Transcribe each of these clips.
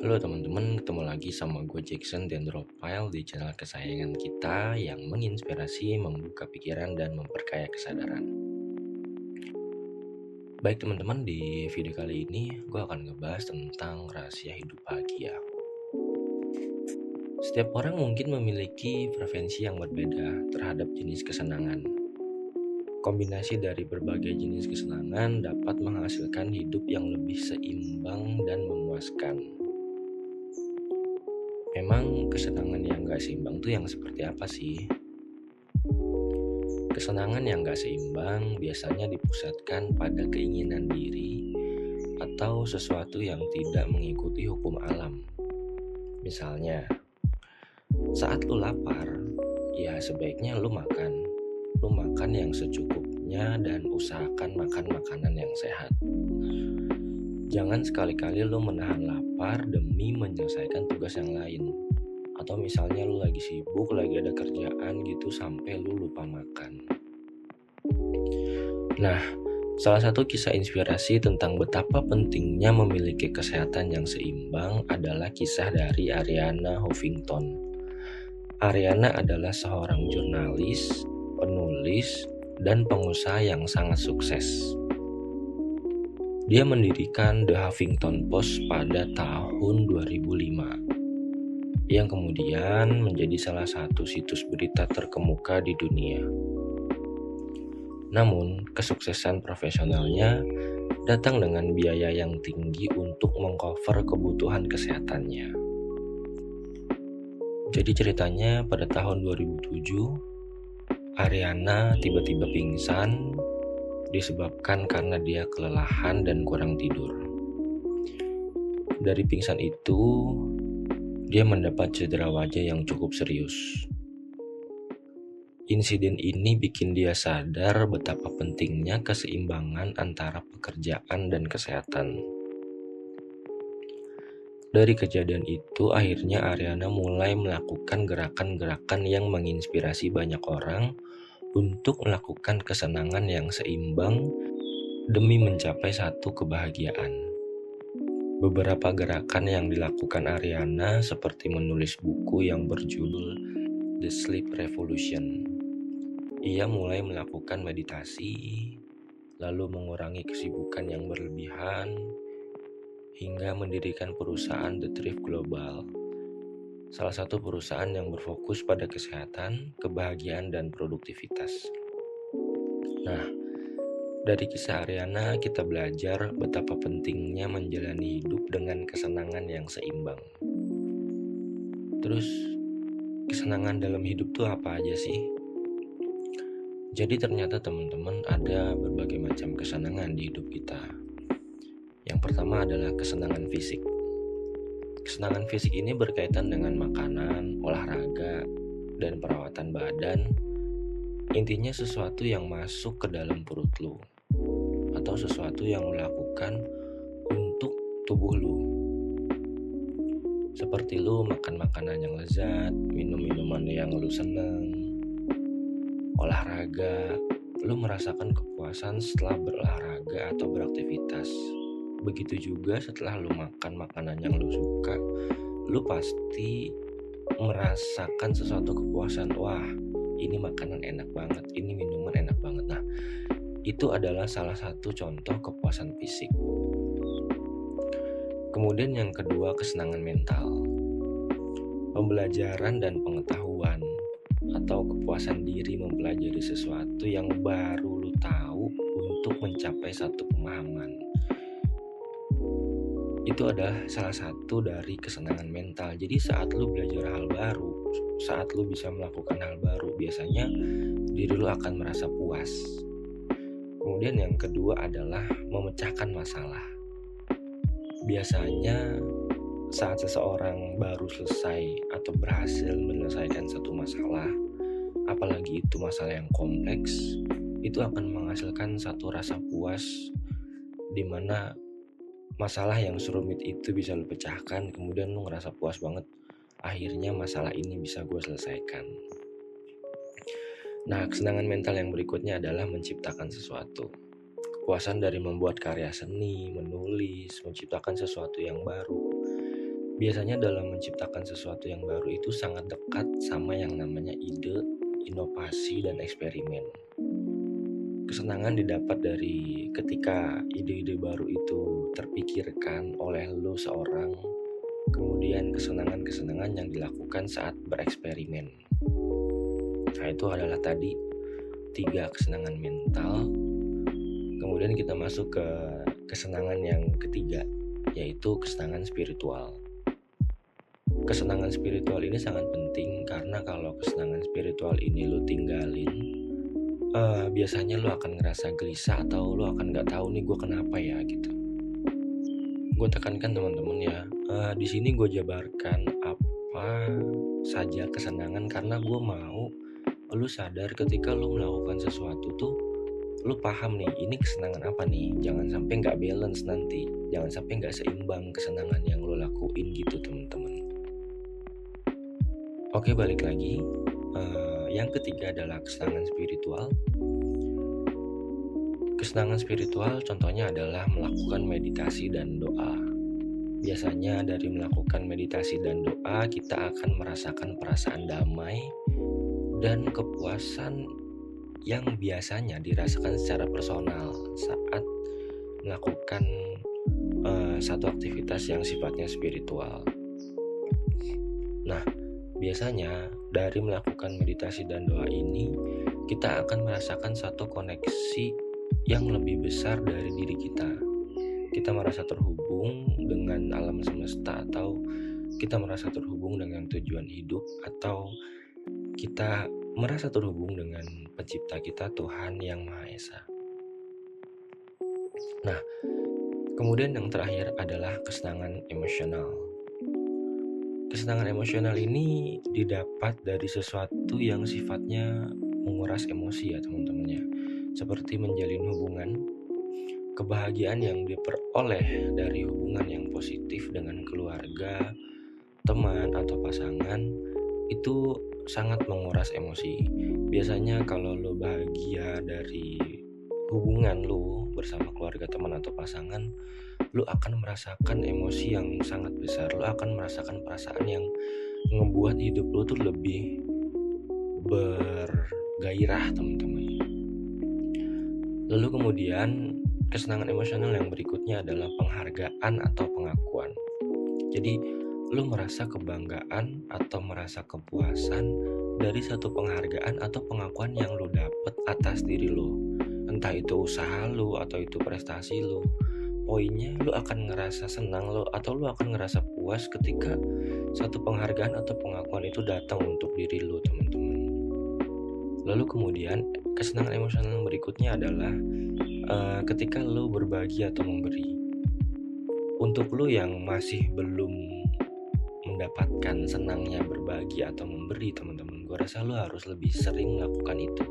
Halo teman-teman, ketemu lagi sama gue Jackson Dendropile di channel kesayangan kita yang menginspirasi, membuka pikiran, dan memperkaya kesadaran. Baik teman-teman, di video kali ini gue akan ngebahas tentang rahasia hidup bahagia. Setiap orang mungkin memiliki preferensi yang berbeda terhadap jenis kesenangan. Kombinasi dari berbagai jenis kesenangan dapat menghasilkan hidup yang lebih seimbang dan memuaskan. Memang kesenangan yang gak seimbang tuh yang seperti apa sih? Kesenangan yang gak seimbang biasanya dipusatkan pada keinginan diri atau sesuatu yang tidak mengikuti hukum alam. Misalnya, saat lu lapar, ya sebaiknya lu makan. Lu makan yang secukupnya dan usahakan makan makanan yang sehat. Jangan sekali-kali lu menahan lapar demi menyelesaikan tugas yang lain. Atau misalnya lu lagi sibuk, lagi ada kerjaan gitu sampai lu lupa makan. Nah, salah satu kisah inspirasi tentang betapa pentingnya memiliki kesehatan yang seimbang adalah kisah dari Arianna Huffington. Arianna adalah seorang jurnalis, penulis, dan pengusaha yang sangat sukses. Dia mendirikan The Huffington Post pada tahun 2005, yang kemudian menjadi salah satu situs berita terkemuka di dunia. Namun, kesuksesan profesionalnya datang dengan biaya yang tinggi untuk mengcover kebutuhan kesehatannya. Jadi ceritanya pada tahun 2007, Arianna tiba-tiba pingsan disebabkan karena dia kelelahan dan kurang tidur. Dari pingsan itu, dia mendapat cedera wajah yang cukup serius. Insiden ini bikin dia sadar betapa pentingnya keseimbangan antara pekerjaan dan kesehatan. Dari kejadian itu, akhirnya Arianna mulai melakukan gerakan-gerakan yang menginspirasi banyak orang untuk melakukan kesenangan yang seimbang demi mencapai satu kebahagiaan. Beberapa gerakan yang dilakukan Arianna seperti menulis buku yang berjudul The Sleep Revolution. Ia mulai melakukan meditasi, lalu mengurangi kesibukan yang berlebihan, hingga mendirikan perusahaan The Thrift Global, salah satu perusahaan yang berfokus pada kesehatan, kebahagiaan, dan produktivitas. Nah, dari kisah Arianna kita belajar betapa pentingnya menjalani hidup dengan kesenangan yang seimbang. Terus, kesenangan dalam hidup tuh apa aja sih? Jadi ternyata teman-teman ada berbagai macam kesenangan di hidup kita. Yang pertama adalah kesenangan fisik. Kesenangan fisik ini berkaitan dengan makanan, olahraga, dan perawatan badan. Intinya sesuatu yang masuk ke dalam perut lu, atau sesuatu yang lu lakukan untuk tubuh lu. Seperti lu makan makanan yang lezat, minum minuman yang lu seneng, olahraga, lu merasakan kepuasan setelah berolahraga atau beraktivitas. Begitu juga setelah lu makan makanan yang lu suka, lu pasti merasakan sesuatu kepuasan. Wah, ini makanan enak banget, ini minuman enak banget. Nah, itu adalah salah satu contoh kepuasan fisik. Kemudian yang kedua, kesenangan mental. Pembelajaran dan pengetahuan atau kepuasan diri mempelajari sesuatu yang baru lu tahu untuk mencapai satu pemahaman. Itu adalah salah satu dari kesenangan mental. Jadi saat lu belajar hal baru, saat lu bisa melakukan hal baru, biasanya diri lu akan merasa puas. Kemudian yang kedua adalah memecahkan masalah. Biasanya saat seseorang baru selesai atau berhasil menyelesaikan satu masalah, apalagi itu masalah yang kompleks, itu akan menghasilkan satu rasa puas di mana masalah yang serumit itu bisa lu pecahkan, kemudian lu ngerasa puas banget. Akhirnya masalah ini bisa gue selesaikan. Nah, kesenangan mental yang berikutnya adalah menciptakan sesuatu. Kepuasan dari membuat karya seni, menulis, menciptakan sesuatu yang baru. Biasanya dalam menciptakan sesuatu yang baru itu sangat dekat sama yang namanya ide, inovasi, dan eksperimen. Kesenangan didapat dari ketika ide-ide baru itu terpikirkan oleh lo seorang, kemudian kesenangan-kesenangan yang dilakukan saat bereksperimen. Nah, itu adalah tadi 3 kesenangan mental. Kemudian kita masuk ke kesenangan yang ketiga, yaitu kesenangan spiritual. Kesenangan spiritual ini sangat penting karena kalau kesenangan spiritual ini lo tinggalin, biasanya lo akan ngerasa gelisah atau lo akan nggak tahu nih gue kenapa ya gitu. Gue tekankan teman-teman ya, di sini gue jabarkan apa saja kesenangan karena gue mau lo sadar ketika lo melakukan sesuatu tuh lo paham nih ini kesenangan apa nih, jangan sampai nggak balance nanti, jangan sampai nggak seimbang kesenangan yang lo lakuin gitu teman-teman. Oke, balik lagi, yang ketiga adalah kesenangan spiritual. Kesenangan spiritual contohnya adalah melakukan meditasi dan doa. Biasanya dari melakukan meditasi dan doa kita akan merasakan perasaan damai dan kepuasan yang biasanya dirasakan secara personal saat melakukan satu aktivitas yang sifatnya spiritual. Nah, biasanya dari melakukan meditasi dan doa ini kita akan merasakan satu koneksi yang lebih besar dari diri kita. Kita merasa terhubung dengan alam semesta, atau kita merasa terhubung dengan tujuan hidup, atau kita merasa terhubung dengan pencipta kita, Tuhan Yang Maha Esa. Nah, kemudian yang terakhir adalah kesenangan emosional. Kesenangan emosional ini didapat dari sesuatu yang sifatnya menguras emosi ya teman-teman ya. Seperti menjalin hubungan, kebahagiaan yang diperoleh dari hubungan yang positif dengan keluarga, teman, atau pasangan itu sangat menguras emosi. Biasanya kalau lo bahagia dari hubungan lo bersama keluarga, teman, atau pasangan, lo akan merasakan emosi yang sangat besar. Lo akan merasakan perasaan yang ngebuat hidup lo tuh lebih bergairah teman-teman. Lalu kemudian kesenangan emosional yang berikutnya adalah penghargaan atau pengakuan. Jadi lo merasa kebanggaan atau merasa kepuasan dari satu penghargaan atau pengakuan yang lo dapet atas diri lo. Entah itu usaha lo atau itu prestasi lo. Poinnya lo akan ngerasa senang lo atau lo akan ngerasa puas ketika satu penghargaan atau pengakuan itu datang untuk diri lo teman-teman. Lalu kemudian kesenangan emosional yang berikutnya adalah ketika lo berbagi atau memberi. Untuk lo yang masih belum mendapatkan senangnya berbagi atau memberi teman-teman, gue rasa lo harus lebih sering melakukan itu.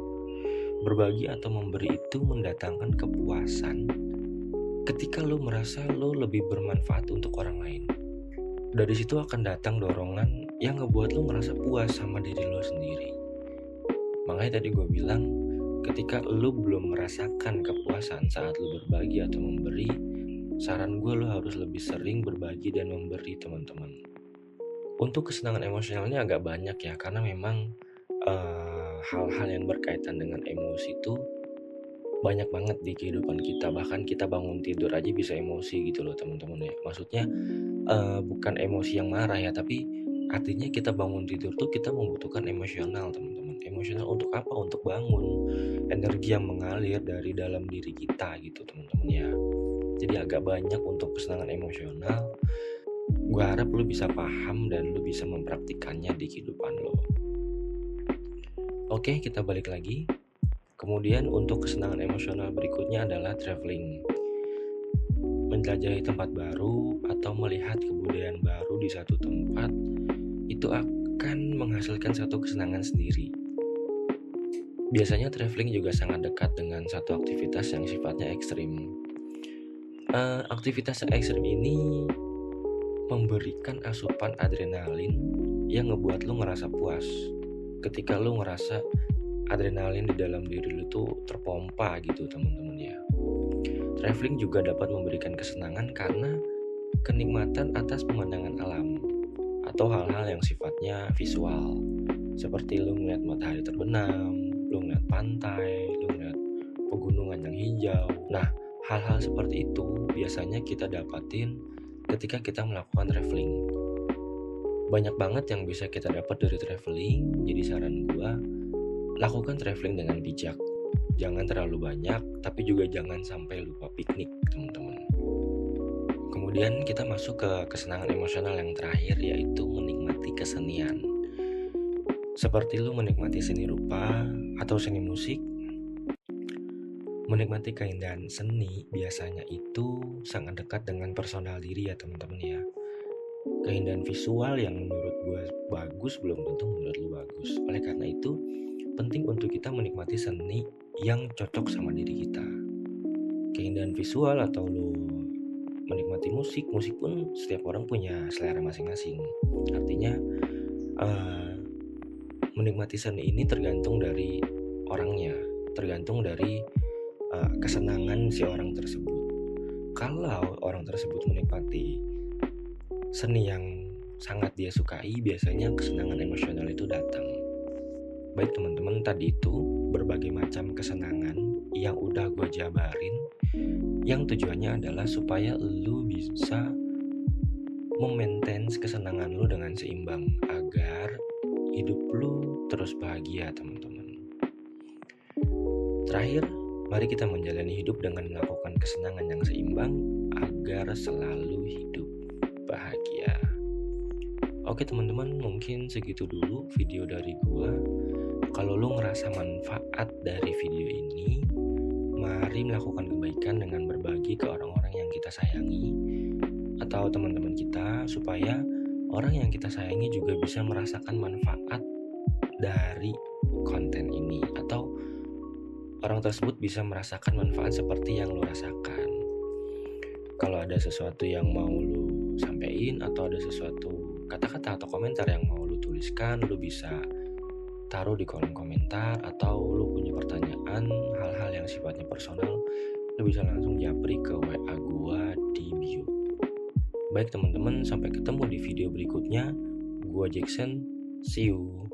Berbagi atau memberi itu mendatangkan kepuasan ketika lo merasa lo lebih bermanfaat untuk orang lain. Dari situ akan datang dorongan yang ngebuat lo ngerasa puas sama diri lo sendiri. Makanya tadi gue bilang, ketika lo belum merasakan kepuasan saat lo berbagi atau memberi, saran gue lo harus lebih sering berbagi dan memberi teman-teman. Untuk kesenangan emosionalnya agak banyak ya, karena memang hal-hal yang berkaitan dengan emosi itu banyak banget di kehidupan kita. Bahkan kita bangun tidur aja bisa emosi gitu loh teman-teman ya. Maksudnya bukan emosi yang marah ya, tapi artinya kita bangun tidur tuh kita membutuhkan emosional teman-teman. Emosional untuk apa? Untuk bangun, energi yang mengalir dari dalam diri kita gitu teman-teman ya. Jadi agak banyak untuk kesenangan emosional. Gue harap lo bisa paham dan lo bisa mempraktikannya di kehidupan lo. Oke, kita balik lagi. Kemudian untuk kesenangan emosional berikutnya adalah traveling. Menjelajahi tempat baru atau melihat kebudayaan baru di satu tempat itu akan menghasilkan satu kesenangan sendiri. Biasanya traveling juga sangat dekat dengan satu aktivitas yang sifatnya ekstrim. Aktivitas ekstrim ini memberikan asupan adrenalin yang ngebuat lo ngerasa puas. Ketika lo ngerasa adrenalin di dalam diri lo tuh terpompa gitu teman-teman ya. Traveling juga dapat memberikan kesenangan karena kenikmatan atas pemandangan alam. atau hal-hal yang sifatnya visual. Seperti lu ngeliat matahari terbenam, lu ngeliat pantai, lu ngeliat pegunungan yang hijau. Nah, hal-hal seperti itu biasanya kita dapatin ketika kita melakukan traveling. Banyak banget yang bisa kita dapat dari traveling, jadi saran gua, lakukan traveling dengan bijak. Jangan terlalu banyak, tapi juga jangan sampai lupa piknik, teman-teman. Kemudian kita masuk ke kesenangan emosional yang terakhir, yaitu menikmati kesenian. Seperti lu menikmati seni rupa atau seni musik, menikmati keindahan seni biasanya itu sangat dekat dengan personal diri ya teman-teman ya. Keindahan visual yang menurut gue bagus belum tentu menurut lu bagus. Oleh karena itu, penting untuk kita menikmati seni yang cocok sama diri kita. Keindahan visual atau lu menikmati musik pun setiap orang punya selera masing-masing. Artinya menikmati seni ini tergantung dari orangnya, tergantung dari kesenangan si orang tersebut. Kalau orang tersebut menikmati seni yang sangat dia sukai, biasanya kesenangan emosional itu datang. Baik teman-teman, tadi itu berbagai macam kesenangan yang udah gue jabarin, yang tujuannya adalah supaya lu bisa memaintain kesenangan lu dengan seimbang agar hidup lu terus bahagia teman-teman. Terakhir, mari kita menjalani hidup dengan melakukan kesenangan yang seimbang agar selalu hidup bahagia. Oke teman-teman, mungkin segitu dulu video dari gua. Kalau lu ngerasa manfaat dari video ini, mari melakukan kebaikan dengan berbagi ke orang-orang yang kita sayangi atau teman-teman kita, supaya orang yang kita sayangi juga bisa merasakan manfaat dari konten ini, atau orang tersebut bisa merasakan manfaat seperti yang lu rasakan. Kalau ada sesuatu yang mau lu sampein atau ada sesuatu kata-kata atau komentar yang mau lu tuliskan, lu bisa taruh di kolom komentar, atau lu punya pertanyaan hal-hal yang sifatnya personal, lu bisa langsung japri ke WA gua di bio. Baik teman-teman, sampai ketemu di video berikutnya. Gua Jackson, see you.